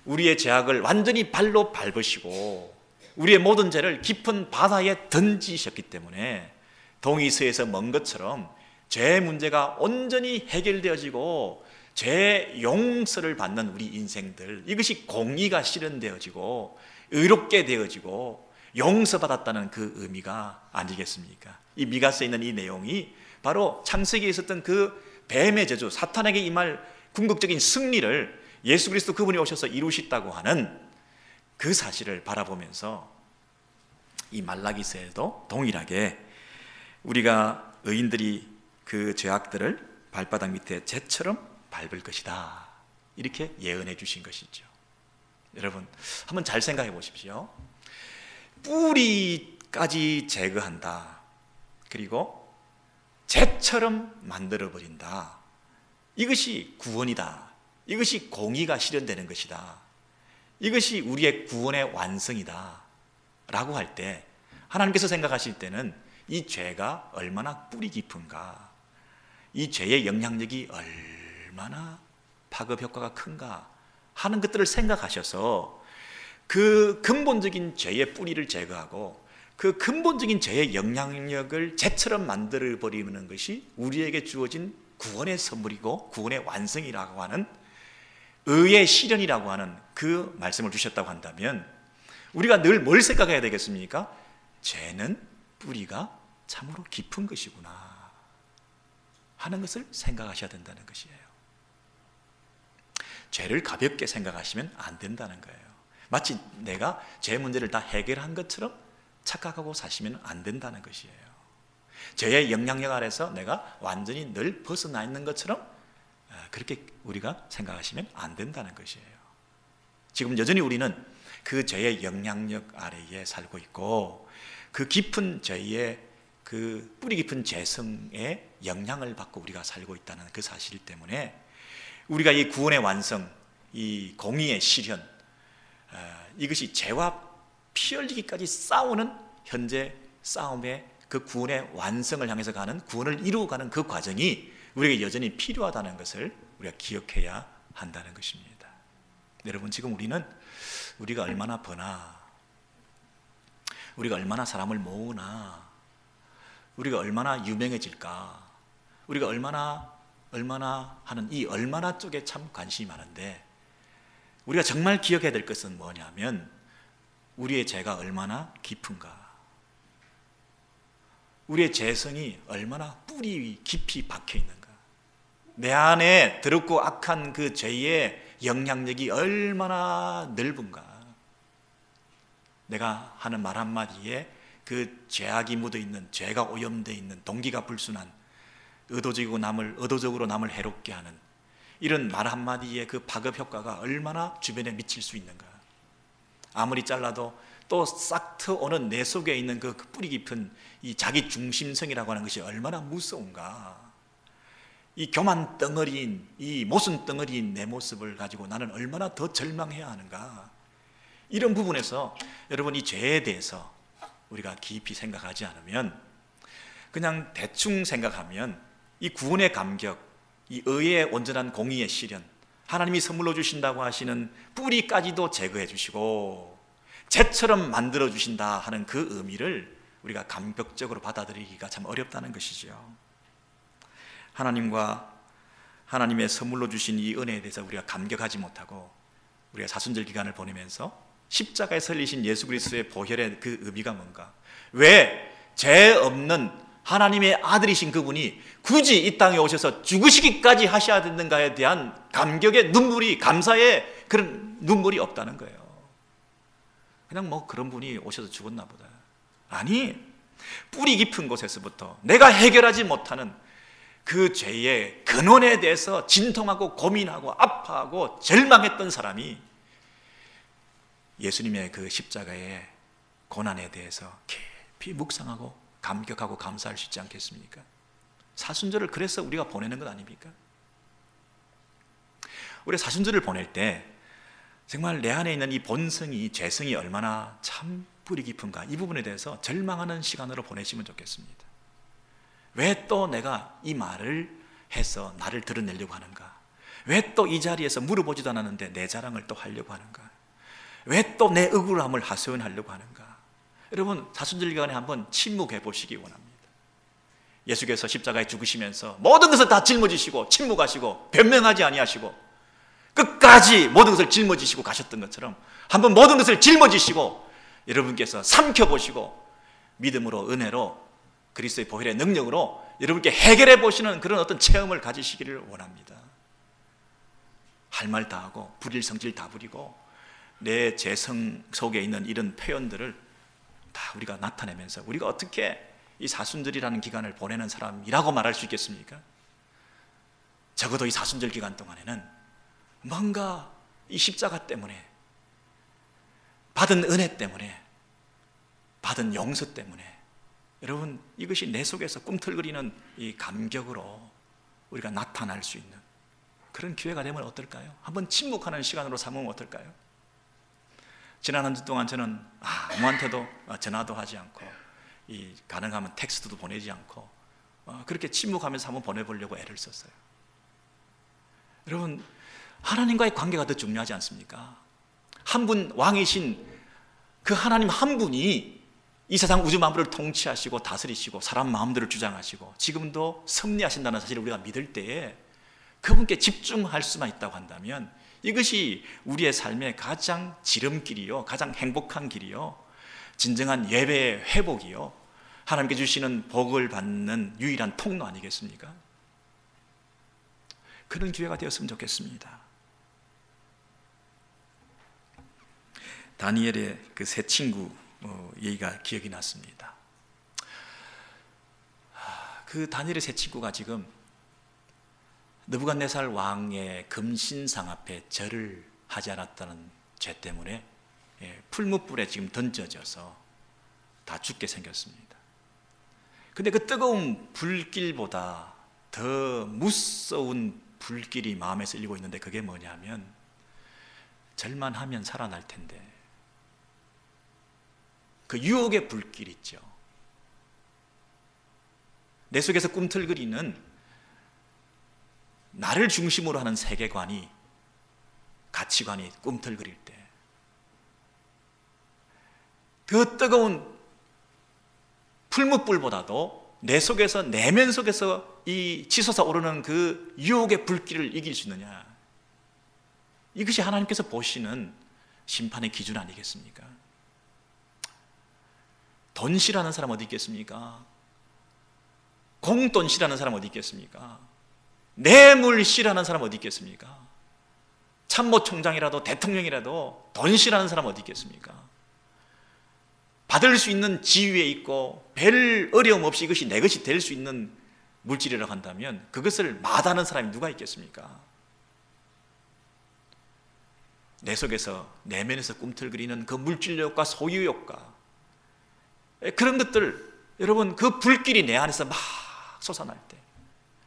우리의 죄악을 완전히 발로 밟으시고 우리의 모든 죄를 깊은 바다에 던지셨기 때문에 동이서에서 먼 것처럼 죄 문제가 온전히 해결되어지고 죄 용서를 받는 우리 인생들, 이것이 공의가 실현되어지고 의롭게 되어지고 용서받았다는 그 의미가 아니겠습니까? 이 미가서에 있는 이 내용이 바로 창세기에 있었던 그 뱀의 저주, 사탄에게 임할 궁극적인 승리를 예수 그리스도 그분이 오셔서 이루셨다고 하는 그 사실을 바라보면서 이 말라기서에도 동일하게 우리가 의인들이 그 죄악들을 발바닥 밑에 재처럼 밟을 것이다, 이렇게 예언해 주신 것이죠. 여러분 한번 잘 생각해 보십시오. 뿌리까지 제거한다, 그리고 재처럼 만들어 버린다, 이것이 구원이다, 이것이 공의가 실현되는 것이다, 이것이 우리의 구원의 완성이다 라고 할 때 하나님께서 생각하실 때는 이 죄가 얼마나 뿌리 깊은가, 이 죄의 영향력이 얼마나 파급 효과가 큰가 하는 것들을 생각하셔서 그 근본적인 죄의 뿌리를 제거하고 그 근본적인 죄의 영향력을 재처럼 만들어 버리는 것이 우리에게 주어진 구원의 선물이고 구원의 완성이라고 하는 의의 실현이라고 하는 그 말씀을 주셨다고 한다면 우리가 늘 뭘 생각해야 되겠습니까? 죄는 뿌리가 참으로 깊은 것이구나 하는 것을 생각하셔야 된다는 것이에요. 죄를 가볍게 생각하시면 안 된다는 거예요. 마치 내가 죄 문제를 다 해결한 것처럼 착각하고 사시면 안 된다는 것이에요. 죄의 영향력 아래서 내가 완전히 늘 벗어나 있는 것처럼 그렇게 우리가 생각하시면 안 된다는 것이에요. 지금 여전히 우리는 그 죄의 영향력 아래에 살고 있고 그 깊은 죄의 그 뿌리 깊은 죄성의 영향을 받고 우리가 살고 있다는 그 사실 때문에 우리가 이 구원의 완성, 이 공의의 실현, 이것이 죄와 피 흘리기까지 싸우는 현재 싸움의 그 구원의 완성을 향해서 가는, 구원을 이루어가는 그 과정이 우리에게 여전히 필요하다는 것을 우리가 기억해야 한다는 것입니다. 여러분 지금 우리가 얼마나 버나, 우리가 얼마나 사람을 모으나, 우리가 얼마나 유명해질까, 우리가 얼마나 하는 이 얼마나 쪽에 참 관심이 많은데 우리가 정말 기억해야 될 것은 뭐냐면 우리의 죄가 얼마나 깊은가, 우리의 죄성이 얼마나 뿌리 깊이 박혀 있는가, 내 안에 더럽고 악한 그 죄의 영향력이 얼마나 넓은가, 내가 하는 말 한마디에 그 죄악이 묻어있는, 죄가 오염되어 있는, 동기가 불순한, 의도적으로 남을 해롭게 하는 이런 말 한마디의 그 파급 효과가 얼마나 주변에 미칠 수 있는가, 아무리 잘라도 또 싹 트오는 내 속에 있는 그 뿌리 깊은 이 자기 중심성이라고 하는 것이 얼마나 무서운가, 이 교만 덩어리인, 이 모순 덩어리인 내 모습을 가지고 나는 얼마나 더 절망해야 하는가, 이런 부분에서 여러분 이 죄에 대해서 우리가 깊이 생각하지 않으면, 그냥 대충 생각하면 이 구원의 감격, 이 의의 온전한 공의의 실현, 하나님이 선물로 주신다고 하시는 뿌리까지도 제거해 주시고 재처럼 만들어 주신다 하는 그 의미를 우리가 감격적으로 받아들이기가 참 어렵다는 것이죠. 하나님과 하나님의 선물로 주신 이 은혜에 대해서 우리가 감격하지 못하고 우리가 사순절 기간을 보내면서 십자가에 설리신 예수 그리스도의 보혈의 그 의미가 뭔가, 왜 죄 없는 하나님의 아들이신 그분이 굳이 이 땅에 오셔서 죽으시기까지 하셔야 되는가에 대한 감격의 눈물이, 감사의 그런 눈물이 없다는 거예요. 그냥 뭐 그런 분이 오셔서 죽었나 보다. 아니, 뿌리 깊은 곳에서부터 내가 해결하지 못하는 그 죄의 근원에 대해서 진통하고 고민하고 아파하고 절망했던 사람이 예수님의 그 십자가의 고난에 대해서 깊이 묵상하고 감격하고 감사할 수 있지 않겠습니까? 사순절을 그래서 우리가 보내는 것 아닙니까? 우리가 사순절을 보낼 때 정말 내 안에 있는 이 본성이, 죄성이 얼마나 참 뿌리 깊은가, 이 부분에 대해서 절망하는 시간으로 보내시면 좋겠습니다. 왜 또 내가 이 말을 해서 나를 드러내려고 하는가? 왜 또 이 자리에서 물어보지도 않았는데 내 자랑을 또 하려고 하는가? 왜 또 내 억울함을 하소연하려고 하는가? 여러분 사순절 기간에 한번 침묵해 보시기 원합니다. 예수께서 십자가에 죽으시면서 모든 것을 다 짊어지시고 침묵하시고 변명하지 아니하시고 끝까지 모든 것을 짊어지시고 가셨던 것처럼 한번 모든 것을 짊어지시고 여러분께서 삼켜보시고 믿음으로 은혜로 그리스도의 보혈의 능력으로 여러분께 해결해 보시는 그런 어떤 체험을 가지시기를 원합니다. 할 말 다 하고 불일성질 다 부리고 내 재성 속에 있는 이런 표현들을 다 우리가 나타내면서 우리가 어떻게 이 사순절이라는 기간을 보내는 사람이라고 말할 수 있겠습니까? 적어도 이 사순절 기간 동안에는 뭔가 이 십자가 때문에 받은 은혜 때문에 받은 용서 때문에 여러분 이것이 내 속에서 꿈틀거리는 이 감격으로 우리가 나타날 수 있는 그런 기회가 되면 어떨까요? 한번 침묵하는 시간으로 삼으면 어떨까요? 지난 한 주 동안 저는 아무한테도 전화도 하지 않고 가능하면 텍스트도 보내지 않고 그렇게 침묵하면서 한번 보내보려고 애를 썼어요. 여러분 하나님과의 관계가 더 중요하지 않습니까? 한 분 왕이신 그 하나님 한 분이 이 세상 우주 만물을 통치하시고 다스리시고 사람 마음들을 주장하시고 지금도 섭리하신다는 사실을 우리가 믿을 때에 그분께 집중할 수만 있다고 한다면 이것이 우리의 삶의 가장 지름길이요, 가장 행복한 길이요, 진정한 예배의 회복이요, 하나님께 주시는 복을 받는 유일한 통로 아니겠습니까? 그런 기회가 되었으면 좋겠습니다. 다니엘의 그 세 친구 얘기가 기억이 났습니다. 그 다니엘의 세 친구가 지금 느부갓네살 왕의 금신상 앞에 절을 하지 않았다는 죄 때문에 풀무불에 지금 던져져서 다 죽게 생겼습니다. 근데 그 뜨거운 불길보다 더 무서운 불길이 마음에서 일고 있는데 그게 뭐냐면 절만 하면 살아날 텐데 그 유혹의 불길 있죠. 내 속에서 꿈틀거리는 나를 중심으로 하는 세계관이 가치관이 꿈틀거릴 때 그 뜨거운 풀무불보다도 내 속에서 내면 속에서 이 치솟아 오르는 그 유혹의 불길을 이길 수 있느냐, 이것이 하나님께서 보시는 심판의 기준 아니겠습니까? 돈 싫어하는 사람 어디 있겠습니까? 공돈 싫어하는 사람 어디 있겠습니까? 뇌물 싫어하는 사람 어디 있겠습니까? 참모총장이라도 대통령이라도 돈 싫어하는 사람 어디 있겠습니까? 받을 수 있는 지위에 있고 별 어려움 없이 이것이 내 것이 될 수 있는 물질이라고 한다면 그것을 마다하는 사람이 누가 있겠습니까? 내 속에서 내면에서 꿈틀거리는 그 물질욕과 소유욕과 그런 것들, 여러분 그 불길이 내 안에서 막 솟아날 때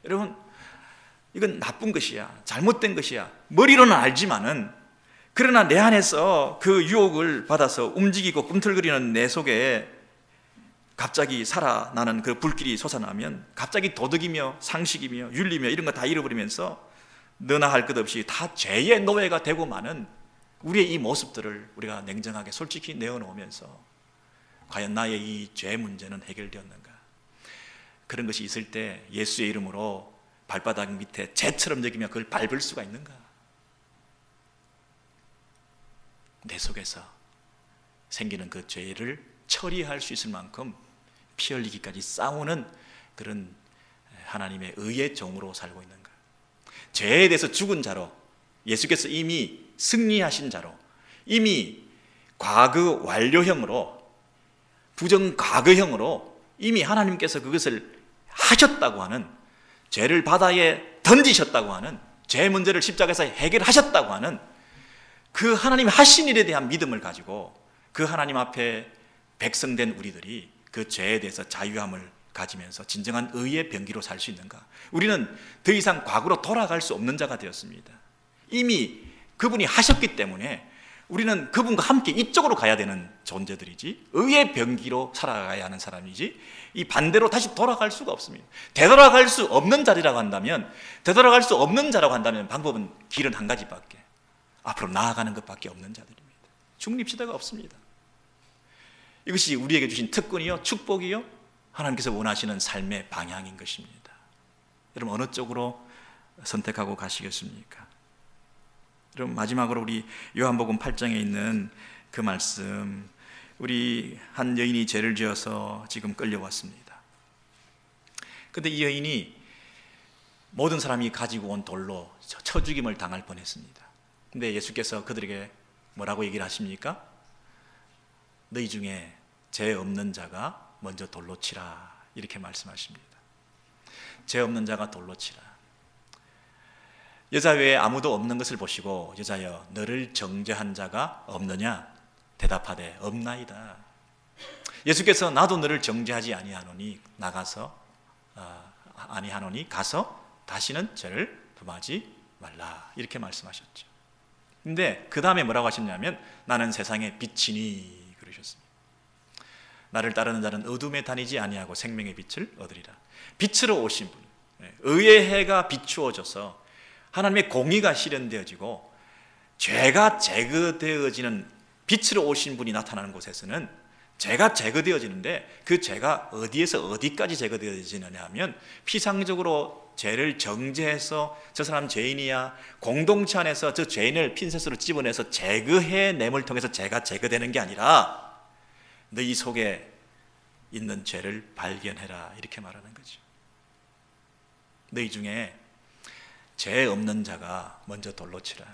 여러분 이건 나쁜 것이야, 잘못된 것이야, 머리로는 알지만은 그러나 내 안에서 그 유혹을 받아서 움직이고 꿈틀거리는 내 속에 갑자기 살아나는 그 불길이 솟아나면 갑자기 도덕이며 상식이며 윤리며 이런 거 다 잃어버리면서 너나 할 것 없이 다 죄의 노예가 되고 마는 우리의 이 모습들을 우리가 냉정하게 솔직히 내어놓으면서 과연 나의 이 죄 문제는 해결되었는가? 그런 것이 있을 때 예수의 이름으로 발바닥 밑에 재처럼 여기며 그걸 밟을 수가 있는가? 내 속에서 생기는 그 죄를 처리할 수 있을 만큼 피 흘리기까지 싸우는 그런 하나님의 의의 종으로 살고 있는가? 죄에 대해서 죽은 자로, 예수께서 이미 승리하신 자로, 이미 과거 완료형으로, 부정 과거형으로 이미 하나님께서 그것을 하셨다고 하는, 죄를 바다에 던지셨다고 하는, 죄 문제를 십자가에서 해결하셨다고 하는 그 하나님 하신 일에 대한 믿음을 가지고 그 하나님 앞에 백성된 우리들이 그 죄에 대해서 자유함을 가지면서 진정한 의의 병기로 살 수 있는가? 우리는 더 이상 과거로 돌아갈 수 없는 자가 되었습니다. 이미 그분이 하셨기 때문에 우리는 그분과 함께 이쪽으로 가야 되는 존재들이지, 의의 병기로 살아가야 하는 사람이지, 이 반대로 다시 돌아갈 수가 없습니다. 되돌아갈 수 없는 자리라고 한다면, 되돌아갈 수 없는 자라고 한다면 방법은, 길은 한 가지밖에, 앞으로 나아가는 것밖에 없는 자들입니다. 중립시대가 없습니다. 이것이 우리에게 주신 특권이요, 축복이요, 하나님께서 원하시는 삶의 방향인 것입니다. 여러분 어느 쪽으로 선택하고 가시겠습니까? 여러분 마지막으로 우리 요한복음 8장에 있는 그 말씀, 우리 한 여인이 죄를 지어서 지금 끌려왔습니다. 그런데 이 여인이 모든 사람이 가지고 온 돌로 쳐 죽임을 당할 뻔했습니다. 근데 예수께서 그들에게 뭐라고 얘기를 하십니까? 너희 중에 죄 없는 자가 먼저 돌로 치라, 이렇게 말씀하십니다. 죄 없는 자가 돌로 치라. 여자 외에 아무도 없는 것을 보시고 여자여 너를 정죄한 자가 없느냐? 대답하되 없나이다. 예수께서 나도 너를 정죄하지 아니하노니 가서 다시는 죄를 범하지 말라, 이렇게 말씀하셨죠. 근데 그 다음에 뭐라고 하셨냐면 나는 세상의 빛이니 그러셨습니다. 나를 따르는 자는 어둠에 다니지 아니하고 생명의 빛을 얻으리라. 빛으로 오신 분, 의의 해가 비추어져서 하나님의 공의가 실현되어지고 죄가 제거되어지는 빛으로 오신 분이 나타나는 곳에서는 죄가 제거되어지는데, 그 죄가 어디에서 어디까지 제거되어지느냐 하면 피상적으로 죄를 정죄해서 저 사람 죄인이야, 공동체 안에서 저 죄인을 핀셋으로 집어내서 제거해냄을 통해서 죄가 제거되는 게 아니라 너희 속에 있는 죄를 발견해라, 이렇게 말하는 거죠. 너희 중에 죄 없는 자가 먼저 돌로 치라.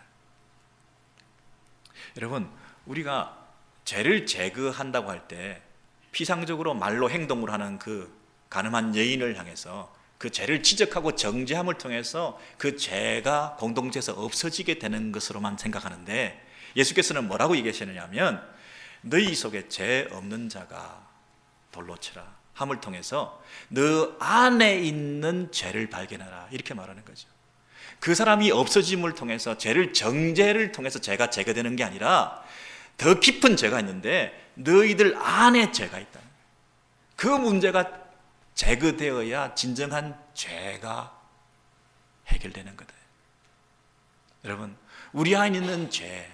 여러분 우리가 죄를 제거한다고 할 때 피상적으로 말로 행동을 하는 그 가늠한 여인을 향해서 그 죄를 지적하고 정죄함을 통해서 그 죄가 공동체에서 없어지게 되는 것으로만 생각하는데, 예수께서는 뭐라고 얘기하시느냐 하면 너희 속에 죄 없는 자가 돌로 치라 함을 통해서 너 안에 있는 죄를 발견하라, 이렇게 말하는 거죠. 그 사람이 없어짐을 통해서 죄를 정죄를 통해서 죄가 제거되는 게 아니라 더 깊은 죄가 있는데 너희들 안에 죄가 있다. 그 문제가 제거되어야 진정한 죄가 해결되는 거다. 여러분 우리 안에 있는 죄,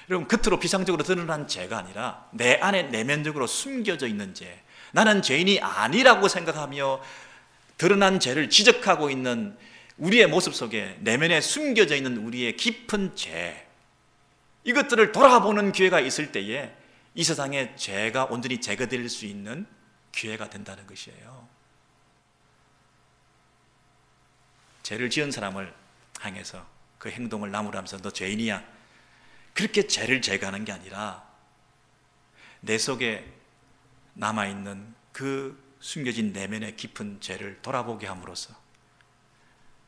여러분 겉으로 비상적으로 드러난 죄가 아니라 내 안에 내면적으로 숨겨져 있는 죄, 나는 죄인이 아니라고 생각하며 드러난 죄를 지적하고 있는 우리의 모습 속에 내면에 숨겨져 있는 우리의 깊은 죄, 이것들을 돌아보는 기회가 있을 때에 이 세상의 죄가 온전히 제거될 수 있는 기회가 된다는 것이에요. 죄를 지은 사람을 향해서 그 행동을 나무라면서 너 죄인이야, 그렇게 죄를 제거하는 게 아니라 내 속에 남아있는 그 숨겨진 내면의 깊은 죄를 돌아보게 함으로써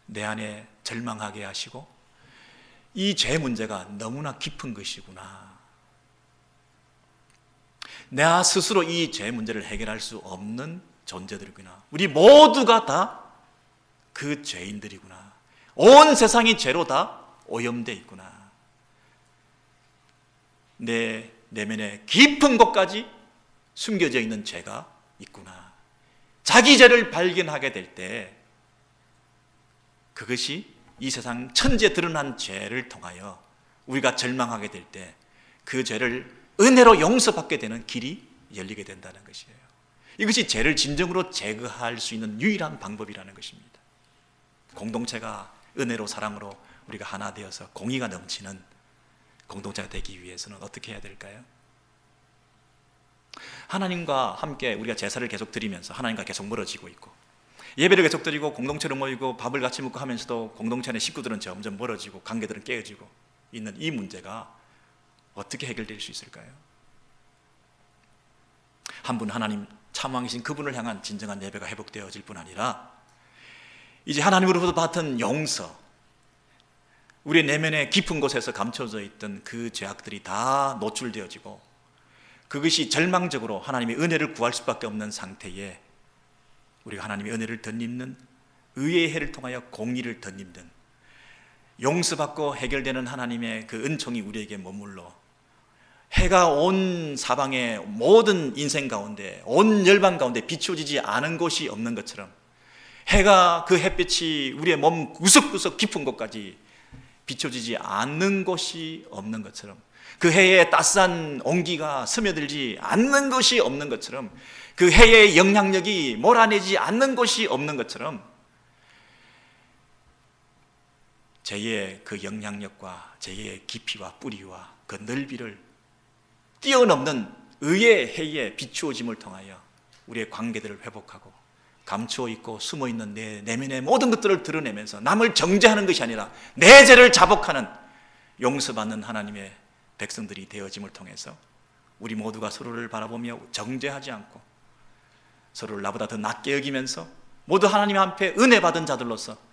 내 안에 절망하게 하시고 이 죄 문제가 너무나 깊은 것이구나, 나 스스로 이 죄 문제를 해결할 수 없는 존재들이구나, 우리 모두가 다 그 죄인들이구나, 온 세상이 죄로 다 오염되어 있구나, 내 내면의 깊은 곳까지 숨겨져 있는 죄가 있구나, 자기 죄를 발견하게 될 때 그것이 이 세상 천지에 드러난 죄를 통하여 우리가 절망하게 될 때 그 죄를 은혜로 용서받게 되는 길이 열리게 된다는 것이에요. 이것이 죄를 진정으로 제거할 수 있는 유일한 방법이라는 것입니다. 공동체가 은혜로 사랑으로 우리가 하나 되어서 공의가 넘치는 공동체가 되기 위해서는 어떻게 해야 될까요? 하나님과 함께 우리가 제사를 계속 드리면서 하나님과 계속 멀어지고 있고, 예배를 계속 드리고 공동체로 모이고 밥을 같이 먹고 하면서도 공동체 안의 식구들은 점점 멀어지고 관계들은 깨어지고 있는 이 문제가 어떻게 해결될 수 있을까요? 한 분 하나님 참왕이신 그분을 향한 진정한 예배가 회복되어질 뿐 아니라 이제 하나님으로부터 받은 용서, 우리 내면의 깊은 곳에서 감춰져 있던 그 죄악들이 다 노출되어지고 그것이 절망적으로 하나님의 은혜를 구할 수밖에 없는 상태에 우리가 하나님의 은혜를 덧입는, 의의 해를 통하여 공의를 덧입는, 용서받고 해결되는 하나님의 그 은총이 우리에게 머물러 해가 온 사방의 모든 인생 가운데, 온 열방 가운데 비추어지지 않은 곳이 없는 것처럼, 해가 그 햇빛이 우리의 몸 구석구석 깊은 곳까지 비춰지지 않는 곳이 없는 것처럼, 그 해에 따스한 온기가 스며들지 않는 것이 없는 것처럼, 그 해의 영향력이 몰아내지 않는 곳이 없는 것처럼, 제2의 그 영향력과 제2의 깊이와 뿌리와 그 넓이를 뛰어넘는 의의 해에 비추어짐을 통하여 우리의 관계들을 회복하고 감추어 있고 숨어 있는 내 내면의 모든 것들을 드러내면서 남을 정죄하는 것이 아니라 내 죄를 자복하는 용서받는 하나님의 백성들이 되어짐을 통해서 우리 모두가 서로를 바라보며 정죄하지 않고 서로를 나보다 더 낮게 여기면서 모두 하나님 앞에 은혜 받은 자들로서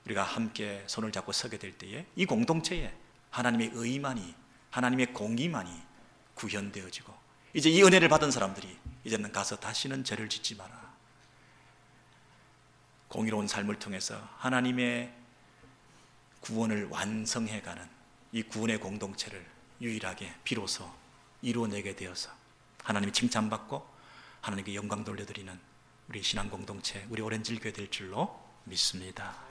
우리가 함께 손을 잡고 서게 될 때에 이 공동체에 하나님의 의만이, 하나님의 공의만이 구현되어지고, 이제 이 은혜를 받은 사람들이 이제는 가서 다시는 죄를 짓지 마라, 공의로운 삶을 통해서 하나님의 구원을 완성해가는 이 구원의 공동체를 유일하게 비로소 이루어내게 되어서 하나님이 칭찬받고 하나님께 영광 돌려드리는 우리 신앙 공동체, 우리 오렌지교회 될 줄로 믿습니다.